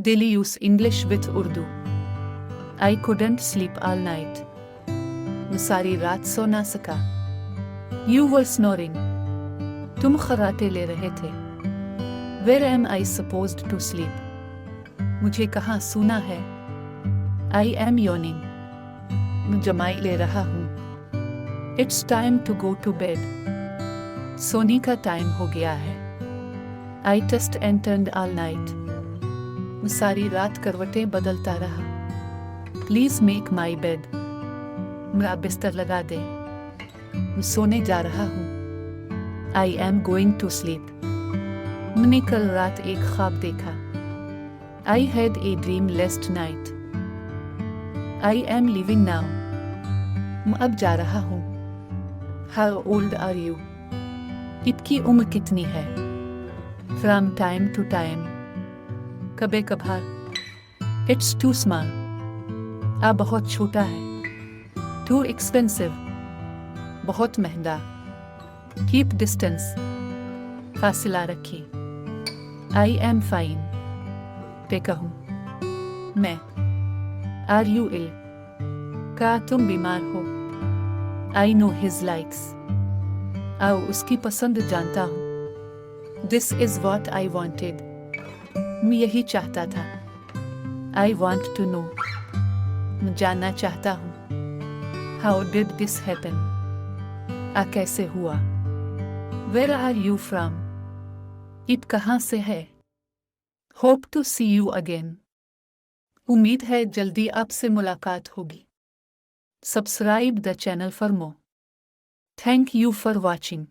Daily use English with Urdu. I couldn't sleep all night. मैं सारी रात सो ना सका. You were snoring. तुम खर्राटे ले रहे थे. Where am I supposed to sleep? मुझे कहाँ सोना है? I am yawning. मैं जमाई ले रहा हूँ. It's time to go to bed. सोने का टाइम हो गया है. I just and all night. मैं सारी रात करवटें बदलता रहा. Please make my bed. मेरा बिस्तर लगा दे. मैं सोने जा रहा हूँ. I am going to sleep. मैंने कल रात एक ख्वाब देखा. I had a dream last night. I am leaving now. मैं अब जा रहा हूँ. How old are you? आपकी उम्र कितनी है? From time to time. कभी कभार. It's too small. आ बहुत छोटा है. Too expensive. बहुत महंगा. Keep distance. फासिला रखिए. I am fine. ते कहूँ. मैं. Are you ill? क्या तुम बीमार हो? I know his likes. आओ उसकी पसंद जानता हूँ. This is what I wanted. मैं यही चाहता था. I want to know. मैं जानना चाहता हूँ. How did this happen? आ कैसे हुआ? Where are you from? आप कहाँ से है? Hope to see you again. उम्मीद है जल्दी आपसे मुलाकात होगी. Subscribe the channel for more. Thank you for watching.